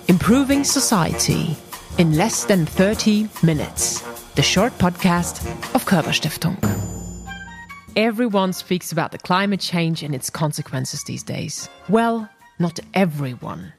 Improving Society in less than 30 minutes. The short podcast of Körber-Stiftung. Everyone speaks about the climate change and its consequences these days. Well, not everyone.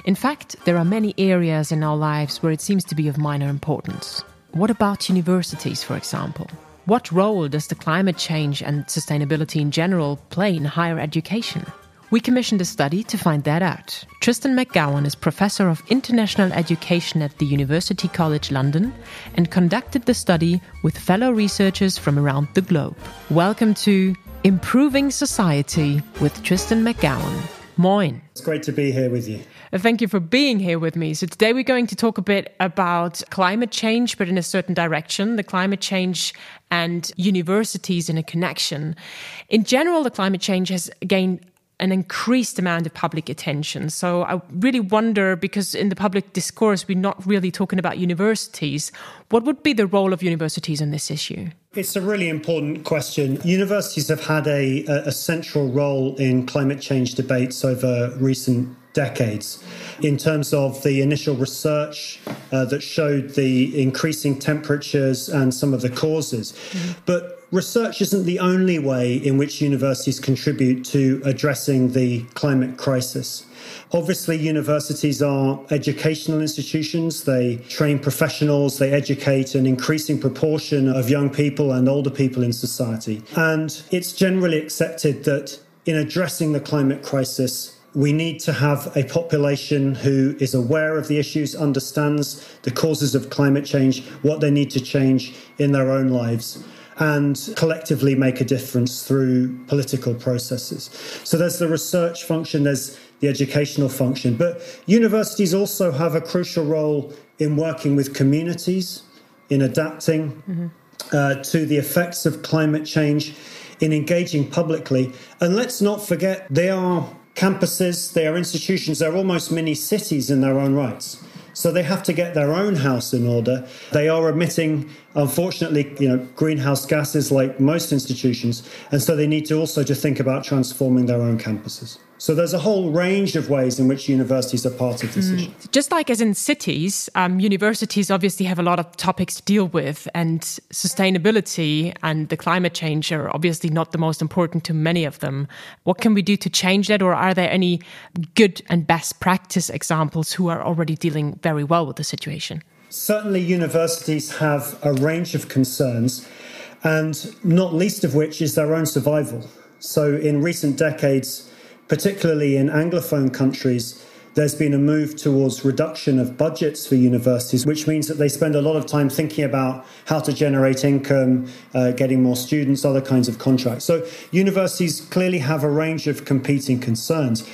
In fact, there are many areas in our lives where it seems to be of minor importance. What about universities, for example? What role does the climate change and sustainability in general play in higher education? We commissioned a study to find that out. Tristan McCowan is Professor of International Education at the University College London and conducted the study with fellow researchers from around the globe. Welcome to Improving Society with Tristan McCowan. Moin. It's great to be here with you. Thank you for being here with me. So today we're going to talk a bit about climate change, but in a certain direction, the climate change and universities in a connection. In general, the climate change has gained an increased amount of public attention. So I really wonder, because in the public discourse, we're not really talking about universities, what would be the role of universities in this issue? It's a really important question. Universities have had a central role in climate change debates over recent decades in terms of the initial research that showed the increasing temperatures and some of the causes. But research isn't the only way in which universities contribute to addressing the climate crisis. Obviously, universities are educational institutions. They train professionals, they educate an increasing proportion of young people and older people in society. And it's generally accepted that in addressing the climate crisis, we need to have a population who is aware of the issues, understands the causes of climate change, what they need to change in their own lives, and collectively make a difference through political processes. So there's the research function, there's the educational function. But universities also have a crucial role in working with communities, in adapting to the effects of climate change, in engaging publicly. And let's not forget, they are campuses, they are institutions, they're almost mini cities in their own rights. So they have to get their own house in order. They are emitting, unfortunately, greenhouse gases like most institutions. And so they need to also think about transforming their own campuses. So there's a whole range of ways in which universities are part of this issue. Just like as in cities, universities obviously have a lot of topics to deal with, and sustainability and the climate change are obviously not the most important to many of them. What can we do to change that? Or are there any good and best practice examples who are already dealing very well with the situation? Certainly universities have a range of concerns, and not least of which is their own survival. So in recent decades, particularly in Anglophone countries, there's been a move towards reduction of budgets for universities, which means that they spend a lot of time thinking about how to generate income, getting more students, other kinds of contracts. So universities clearly have a range of competing concerns.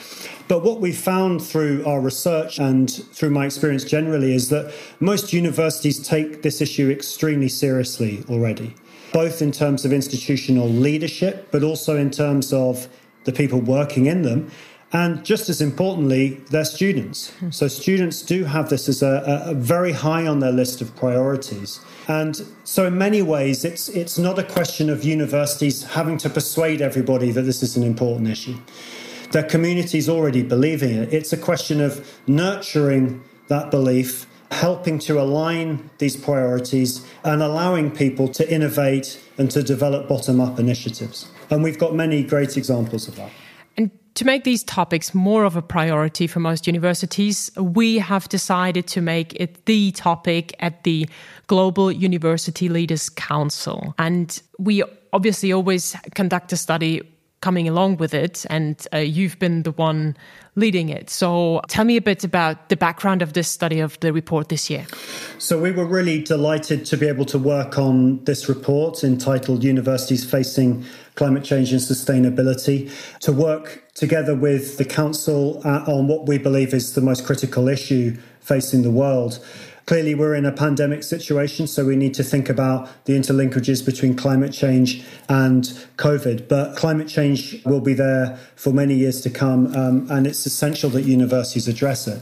But what we've found through our research and through my experience generally is that most universities take this issue extremely seriously already, both in terms of institutional leadership, but also in terms of the people working in them, and just as importantly, their students. So students do have this as a very high on their list of priorities. And so in many ways, it's not a question of universities having to persuade everybody that this is an important issue. Their communities already believe in it. It's a question of nurturing that belief, helping to align these priorities and allowing people to innovate and to develop bottom-up initiatives. And we've got many great examples of that. And to make these topics more of a priority for most universities, we have decided to make it the topic at the Global University Leaders Council. And we obviously always conduct a study coming along with it, and you've been the one leading it. So tell me a bit about the background of this study, of the report this year. So we were really delighted to be able to work on this report entitled Universities Facing Climate Change and Sustainability, to work together with the Council on what we believe is the most critical issue facing the world. Clearly, we're in a pandemic situation, so we need to think about the interlinkages between climate change and COVID. But climate change will be there for many years to come, and it's essential that universities address it.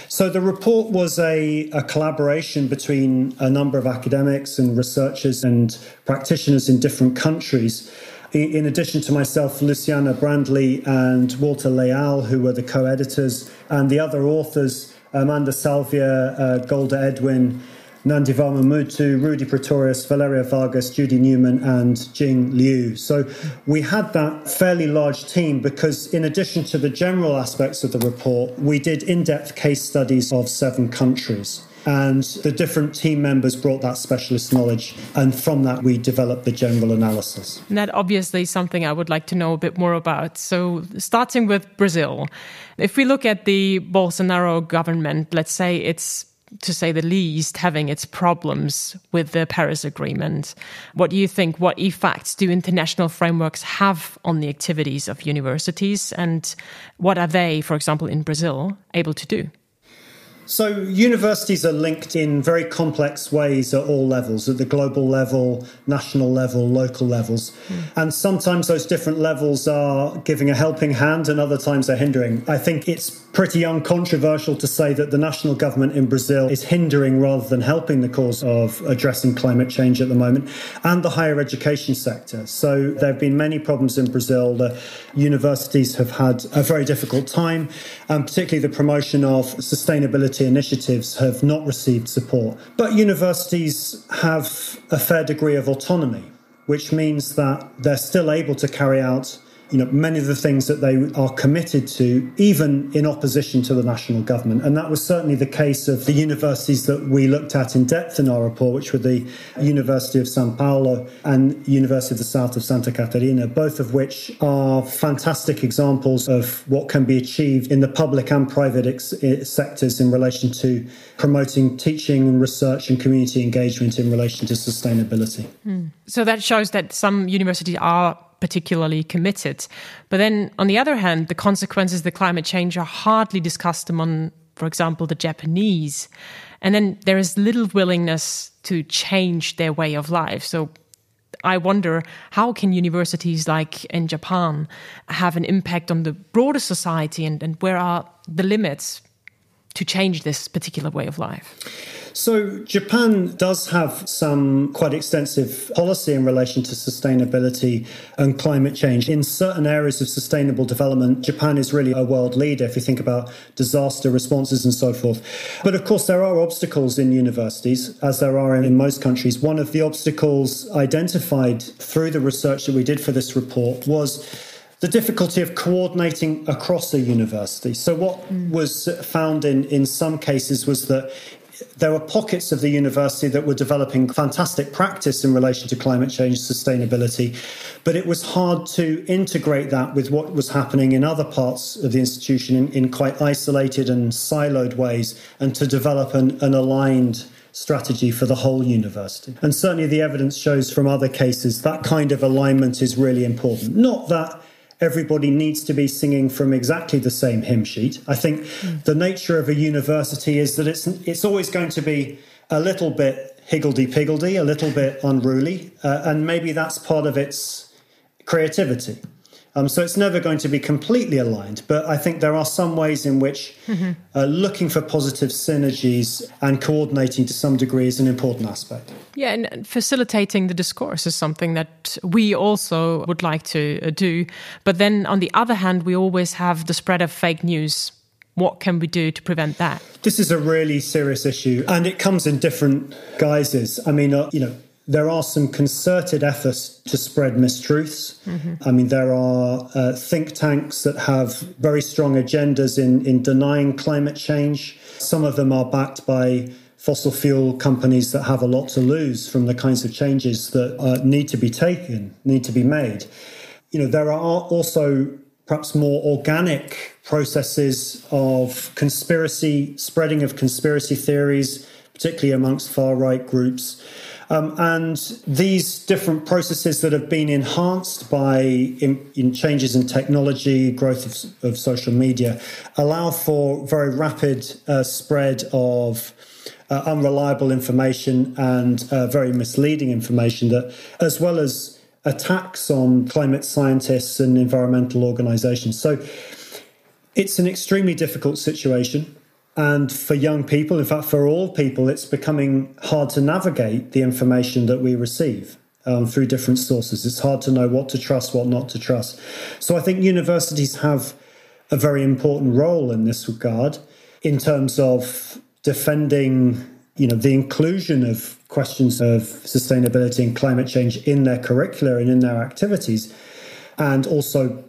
So the report was a collaboration between a number of academics and researchers and practitioners in different countries. In addition to myself, Luciana Brandley and Walter Leal, who were the co-editors, and the other authors, Amanda Salvia, Golda Edwin, Nandivama Mutu, Rudy Pretorius, Valeria Vargas, Judy Newman, and Jing Liu. So we had that fairly large team because in addition to the general aspects of the report, we did in-depth case studies of 7 countries. And the different team members brought that specialist knowledge. And from that, we developed the general analysis. And that obviously is something I would like to know a bit more about. So starting with Brazil, if we look at the Bolsonaro government, let's say it's, to say the least, having its problems with the Paris Agreement. What do you think? What effects do international frameworks have on the activities of universities? And what are they, for example, in Brazil, able to do? So universities are linked in very complex ways at all levels, at the global level, national level, local levels. And sometimes those different levels are giving a helping hand and other times they're hindering. I think it's pretty uncontroversial to say that the national government in Brazil is hindering rather than helping the cause of addressing climate change at the moment, and the higher education sector. So there have been many problems in Brazil. The universities have had a very difficult time, and particularly the promotion of sustainability initiatives have not received support. But universities have a fair degree of autonomy, which means that they're still able to carry out many of the things that they are committed to, even in opposition to the national government. And that was certainly the case of the universities that we looked at in depth in our report, which were the University of São Paulo and University of the South of Santa Catarina, both of which are fantastic examples of what can be achieved in the public and private sectors in relation to promoting teaching and research and community engagement in relation to sustainability. So that shows that some universities are particularly committed. But then, on the other hand, the consequences of the climate change are hardly discussed among, for example, the Japanese. And then there is little willingness to change their way of life. So I wonder, how can universities like in Japan have an impact on the broader society, and where are the limits to change this particular way of life? So Japan does have some quite extensive policy in relation to sustainability and climate change. In certain areas of sustainable development, Japan is really a world leader if you think about disaster responses and so forth. But of course, there are obstacles in universities, as there are in most countries. One of the obstacles identified through the research that we did for this report was the difficulty of coordinating across a university. So what was found in some cases was that there were pockets of the university that were developing fantastic practice in relation to climate change sustainability, but it was hard to integrate that with what was happening in other parts of the institution in quite isolated and siloed ways, and to develop an aligned strategy for the whole university. And certainly the evidence shows from other cases that kind of alignment is really important. Not that everybody needs to be singing from exactly the same hymn sheet. I think the nature of a university is that it's always going to be a little bit higgledy-piggledy, a little bit unruly, and maybe that's part of its creativity. So it's never going to be completely aligned, but I think there are some ways in which looking for positive synergies and coordinating to some degree is an important aspect. Yeah, and facilitating the discourse is something that we also would like to do. But then on the other hand, we always have the spread of fake news. What can we do to prevent that? This is a really serious issue, and it comes in different guises. I mean, there are some concerted efforts to spread mistruths. I mean, there are think tanks that have very strong agendas in denying climate change. Some of them are backed by fossil fuel companies that have a lot to lose from the kinds of changes that need to be made. There are also perhaps more organic processes of spreading of conspiracy theories, particularly amongst far-right groups. And these different processes that have been enhanced by in changes in technology, growth of social media, allow for very rapid spread of unreliable information and very misleading information, that, as well as attacks on climate scientists and environmental organizations. So it's an extremely difficult situation. And for young people, in fact, for all people, it's becoming hard to navigate the information that we receive. through different sources. It's hard to know what to trust, what not to trust. So I think universities have a very important role in this regard in terms of defending, the inclusion of questions of sustainability and climate change in their curricula and in their activities, and also,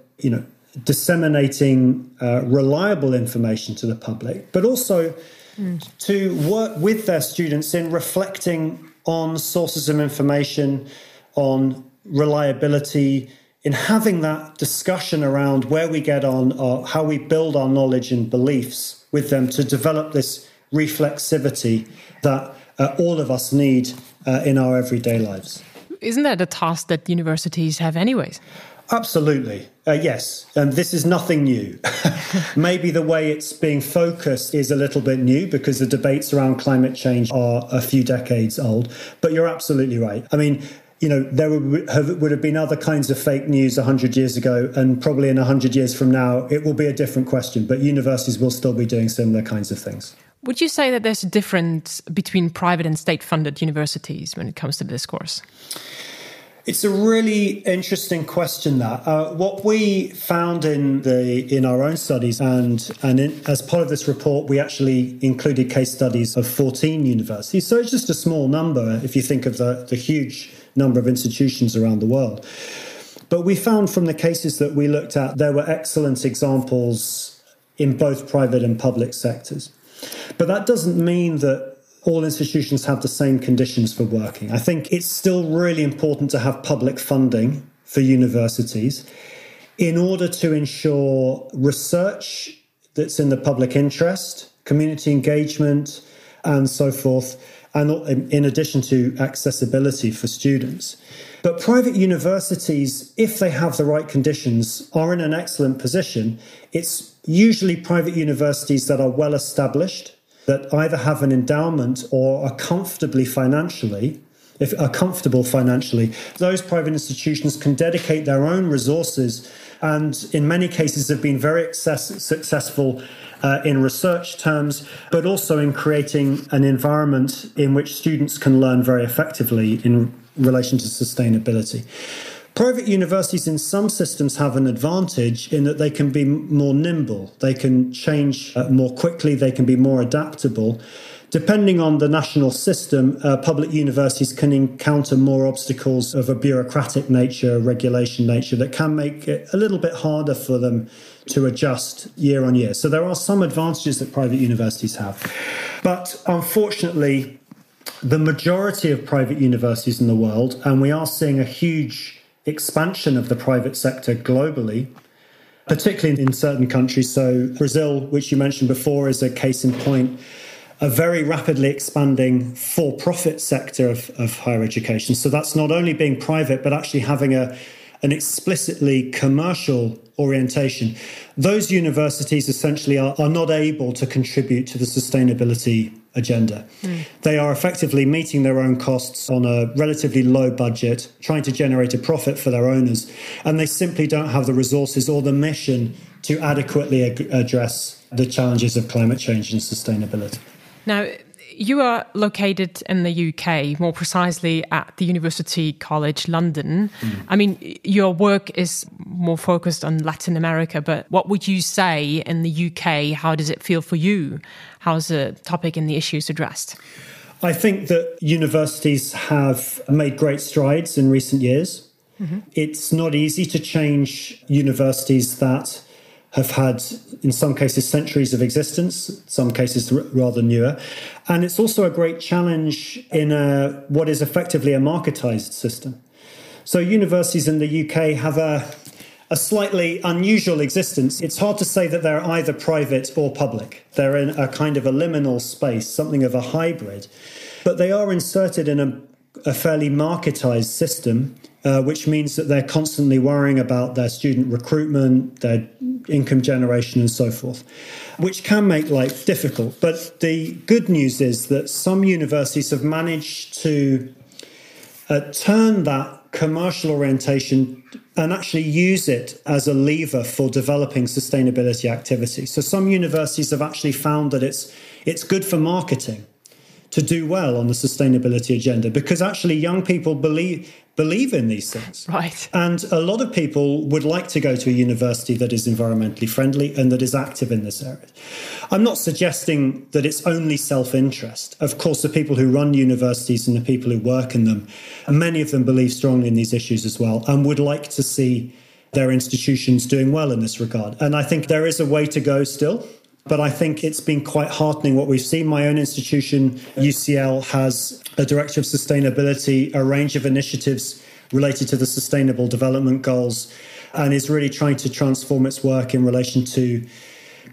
disseminating reliable information to the public, but also to work with their students in reflecting on sources of information, on reliability, in having that discussion around where we get on, or how we build our knowledge and beliefs with them to develop this reflexivity that all of us need in our everyday lives. Isn't that a task that universities have anyways? Absolutely. Yes. And this is nothing new. Maybe the way it's being focused is a little bit new because the debates around climate change are a few decades old. But you're absolutely right. I mean, there would have been other kinds of fake news 100 years ago, and probably in 100 years from now, it will be a different question. But universities will still be doing similar kinds of things. Would you say that there's a difference between private and state-funded universities when it comes to this course? It's a really interesting question, that. What we found in our own studies, as part of this report, we actually included case studies of 14 universities. So it's just a small number if you think of the huge number of institutions around the world. But we found from the cases that we looked at, there were excellent examples in both private and public sectors. But that doesn't mean that all institutions have the same conditions for working. I think it's still really important to have public funding for universities in order to ensure research that's in the public interest, community engagement, and so forth, and in addition to accessibility for students. But private universities, if they have the right conditions, are in an excellent position. It's usually private universities that are well established, that either have an endowment or are comfortable financially. Those private institutions can dedicate their own resources and in many cases have been very successful in research terms, but also in creating an environment in which students can learn very effectively in relation to sustainability. Private universities in some systems have an advantage in that they can be more nimble, they can change more quickly, they can be more adaptable. Depending on the national system, public universities can encounter more obstacles of a bureaucratic nature, regulation nature, that can make it a little bit harder for them to adjust year on year. So there are some advantages that private universities have. But unfortunately, the majority of private universities in the world, and we are seeing a huge expansion of the private sector globally, particularly in certain countries. So Brazil, which you mentioned before, is a case in point, a very rapidly expanding for-profit sector of higher education. So that's not only being private, but actually having an explicitly commercial orientation. Those universities essentially are not able to contribute to the sustainability agenda. They are effectively meeting their own costs on a relatively low budget, trying to generate a profit for their owners, and they simply don't have the resources or the mission to adequately address the challenges of climate change and sustainability. Now, you are located in the UK, more precisely at the University College London. I mean, your work is more focused on Latin America, but what would you say in the UK? How does it feel for you? How's the topic and the issues addressed? I think that universities have made great strides in recent years. It's not easy to change universities that have had, in some cases, centuries of existence, some cases rather newer. And it's also a great challenge in what is effectively a marketized system. So universities in the UK have a slightly unusual existence. It's hard to say that they're either private or public. They're in a kind of a liminal space, something of a hybrid. But they are inserted in a fairly marketized system, which means that they're constantly worrying about their student recruitment, their income generation and so forth, which can make life difficult. But the good news is that some universities have managed to turn that commercial orientation and actually use it as a lever for developing sustainability activity. So some universities have actually found that it's good for marketing to do well on the sustainability agenda, because actually young people believe in these things. Right. And a lot of people would like to go to a university that is environmentally friendly and that is active in this area. I'm not suggesting that it's only self-interest. Of course, the people who run universities and the people who work in them, many of them believe strongly in these issues as well and would like to see their institutions doing well in this regard. And I think there is a way to go still. But I think it's been quite heartening what we've seen. My own institution, UCL, has a director of sustainability, a range of initiatives related to the Sustainable Development Goals, and is really trying to transform its work in relation to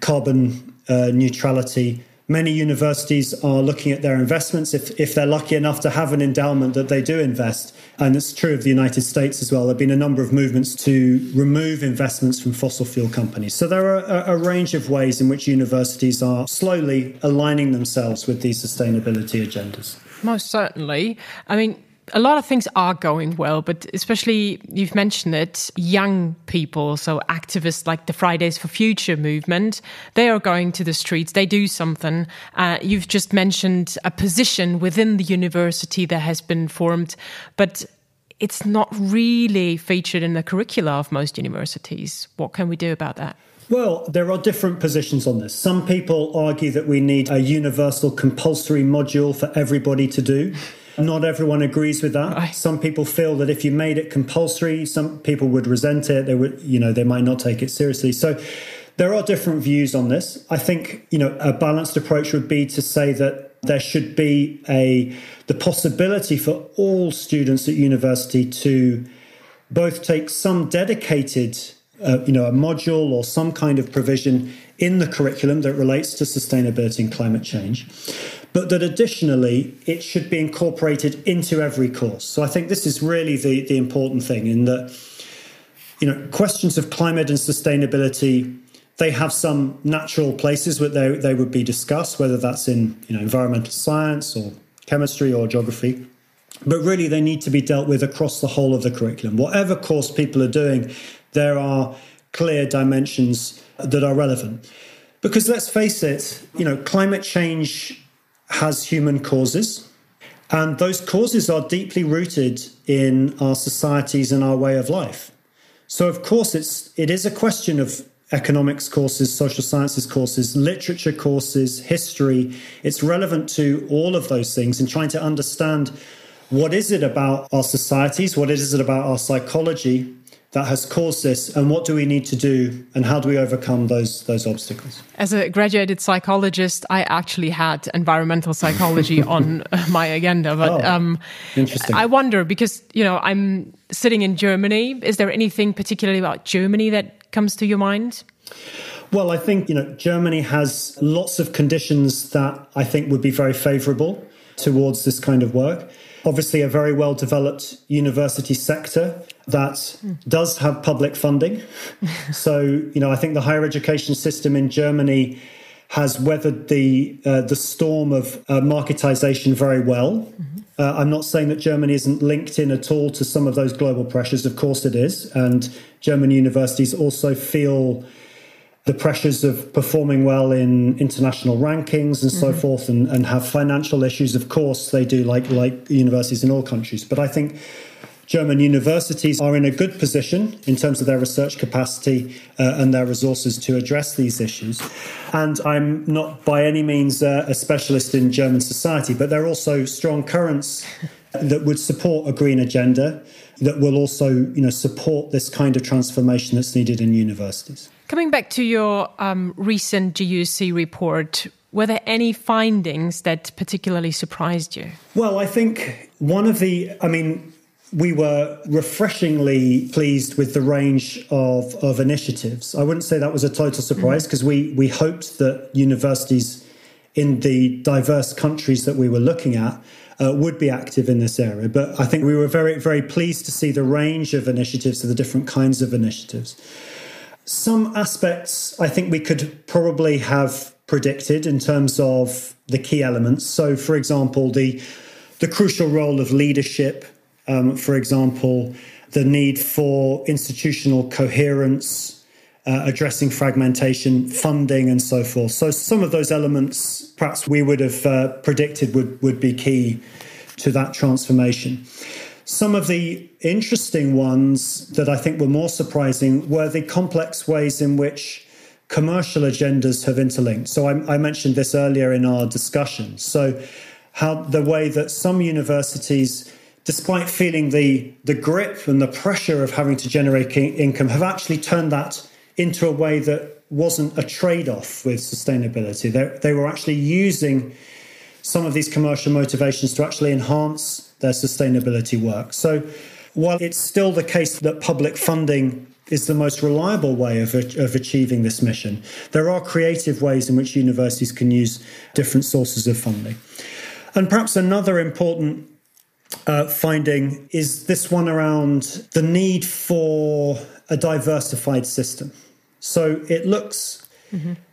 carbon neutrality. Many universities are looking at their investments, if they're lucky enough to have an endowment that they do invest. And it's true of the United States as well. There have been a number of movements to remove investments from fossil fuel companies. So there are a range of ways in which universities are slowly aligning themselves with these sustainability agendas. Most certainly. I mean, a lot of things are going well, but especially, you've mentioned it, young people, so activists like the Fridays for Future movement, they are going to the streets, they do something. You've just mentioned a position within the university that has been formed, but it's not really featured in the curricula of most universities. What can we do about that? Well, there are different positions on this. Some people argue that we need a universal compulsory module for everybody to do. Not everyone agrees with that. Right. Some people feel that if you made it compulsory, some people would resent it. They might not take it seriously. So there are different views on this. I think, a balanced approach would be to say that there should be the possibility for all students at university to both take some dedicated, a module or some kind of provision in the curriculum that relates to sustainability and climate change, but that additionally it should be incorporated into every course. So I think this is really the important thing, in that, questions of climate and sustainability, they have some natural places where they would be discussed, whether that's in environmental science or chemistry or geography. But really they need to be dealt with across the whole of the curriculum. Whatever course people are doing, there are clear dimensions that are relevant. Because let's face it, climate change has human causes, and those causes are deeply rooted in our societies and our way of life. So of course it is a question of economics courses, social sciences courses, literature courses, history. It's relevant to all of those things, and trying to understand what is it about our societies, what is it about our psychology that has caused this, and what do we need to do, and how do we overcome those obstacles? As a graduated psychologist, I actually had environmental psychology on my agenda. But interesting. I wonder, because I'm sitting in Germany. Is there anything particularly about Germany that comes to your mind? Well, I think Germany has lots of conditions that I think would be very favourable towards this kind of work. Obviously, a very well-developed university sector that does have public funding. So, I think the higher education system in Germany has weathered the storm of marketization very well. Mm-hmm. I'm not saying that Germany isn't linked in at all to some of those global pressures. Of course it is. And German universities also feel the pressures of performing well in international rankings and so forth, and have financial issues. Of course they do, like universities in all countries. But I think German universities are in a good position in terms of their research capacity and their resources to address these issues. And I'm not by any means a specialist in German society, but there are also strong currents that would support a green agenda, that will also support this kind of transformation that's needed in universities. Coming back to your recent GUC report, were there any findings that particularly surprised you? Well, I think we were refreshingly pleased with the range of initiatives. I wouldn't say that was a total surprise, because we hoped that universities in the diverse countries that we were looking at would be active in this area. But I think we were very, very pleased to see the range of initiatives, of the different kinds of initiatives. Some aspects I think we could probably have predicted in terms of the key elements. So, for example, the crucial role of leadership, for example, the need for institutional coherence, addressing fragmentation, funding, and so forth. So some of those elements, perhaps we would have predicted would be key to that transformation. Some of the interesting ones that I think were more surprising were the complex ways in which commercial agendas have interlinked. So I mentioned this earlier in our discussion. So how the way that some universities, despite feeling the grip and the pressure of having to generate income, have actually turned that into a way that wasn't a trade-off with sustainability. They were actually using some of these commercial motivations to actually enhance their sustainability work. So while it's still the case that public funding is the most reliable way of achieving this mission, there are creative ways in which universities can use different sources of funding. And perhaps another important finding is this one around the need for a diversified system. So it looks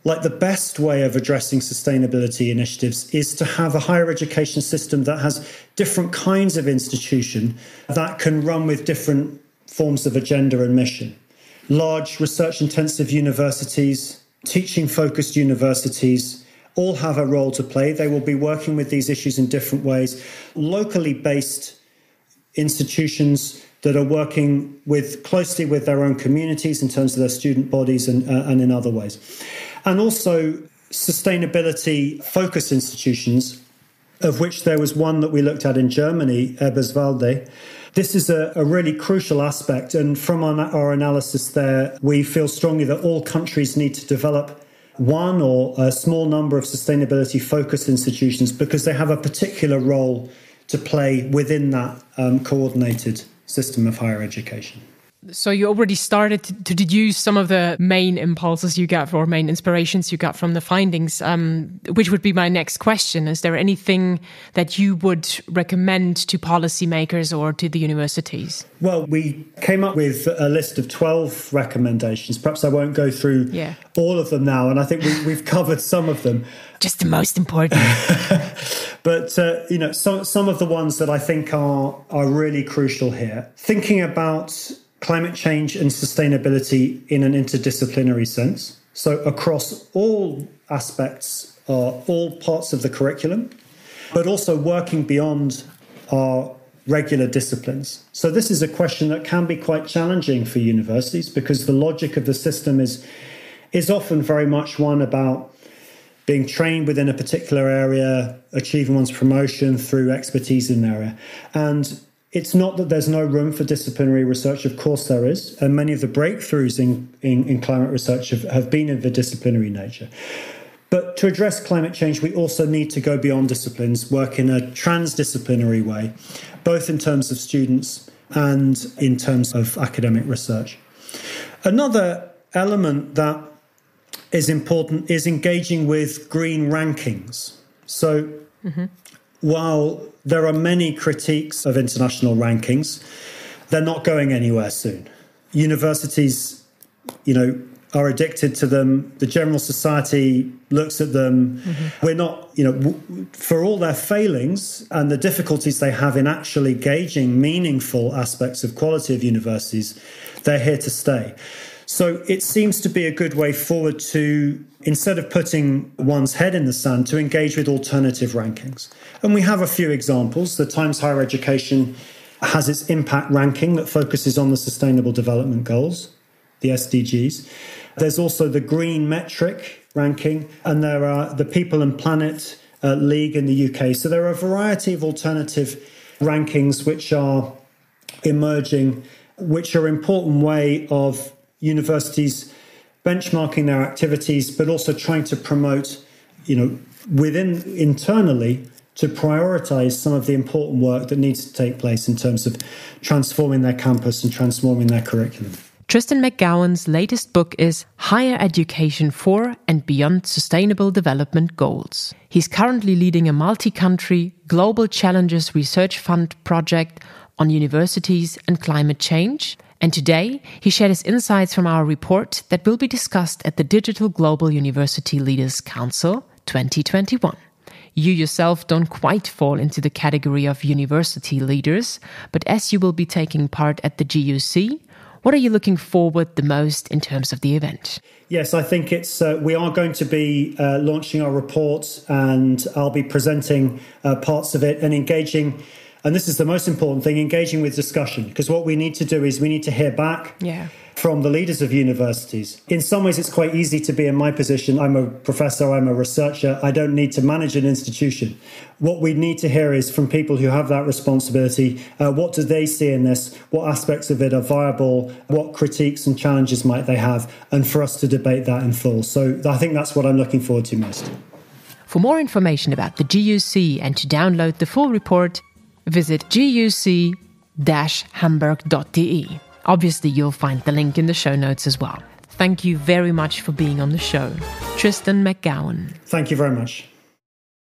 like the best way of addressing sustainability initiatives is to have a higher education system that has different kinds of institution that can run with different forms of agenda and mission. Large research-intensive universities, teaching-focused universities, all have a role to play. They will be working with these issues in different ways. Locally based institutions that are working closely with their own communities in terms of their student bodies and in other ways. And also sustainability-focused institutions, of which there was one that we looked at in Germany, Eberswalde. This is a really crucial aspect. And from our analysis there, we feel strongly that all countries need to develop one or a small number of sustainability-focused institutions because they have a particular role to play within that coordinated system of higher education. So you already started to deduce some of the main impulses you got or main inspirations you got from the findings, which would be my next question. Is there anything that you would recommend to policymakers or to the universities? Well, we came up with a list of 12 recommendations. Perhaps I won't go through all of them now, and I think we've covered some of them. Just the most important. But, some of the ones that I think are really crucial here. Thinking about climate change and sustainability in an interdisciplinary sense. So across all aspects, all parts of the curriculum, but also working beyond our regular disciplines. So this is a question that can be quite challenging for universities because the logic of the system is often very much one about being trained within a particular area, achieving one's promotion through expertise in an area. And it's not that there's no room for disciplinary research. Of course there is. And many of the breakthroughs in climate research have been of a disciplinary nature. But to address climate change, we also need to go beyond disciplines, work in a transdisciplinary way, both in terms of students and in terms of academic research. Another element that is important is engaging with green rankings. So while there are many critiques of international rankings, they're not going anywhere soon. Universities, are addicted to them. The general society looks at them. We're not, for all their failings and the difficulties they have in actually gauging meaningful aspects of quality of universities, they're here to stay. So it seems to be a good way forward to, instead of putting one's head in the sand, to engage with alternative rankings. And we have a few examples. The Times Higher Education has its impact ranking that focuses on the Sustainable Development Goals, the SDGs. There's also the Green Metric ranking, and there are the People and Planet League in the UK. So there are a variety of alternative rankings which are emerging, which are an important way of universities benchmarking their activities, but also trying to promote, internally to prioritize some of the important work that needs to take place in terms of transforming their campus and transforming their curriculum. Tristan McCowan's latest book is Higher Education for and Beyond Sustainable Development Goals. He's currently leading a multi-country Global Challenges Research Fund project on universities and climate change. And today, he shared his insights from our report that will be discussed at the Digital Global University Leaders Council 2021. You yourself don't quite fall into the category of university leaders, but as you will be taking part at the GUC, What are you looking forward the most in terms of the event? Yes, I think we are going to be launching our report, and I'll be presenting parts of it and engaging. And this is the most important thing, engaging with discussion, because what we need to do is we need to hear back from the leaders of universities. In some ways, it's quite easy to be in my position. I'm a professor, I'm a researcher. I don't need to manage an institution. What we need to hear is from people who have that responsibility, what do they see in this? What aspects of it are viable? What critiques and challenges might they have? And for us to debate that in full. So I think that's what I'm looking forward to most. For more information about the GUC and to download the full report, visit guc-hamburg.de. Obviously, you'll find the link in the show notes as well. Thank you very much for being on the show. Tristan McCowan. Thank you very much.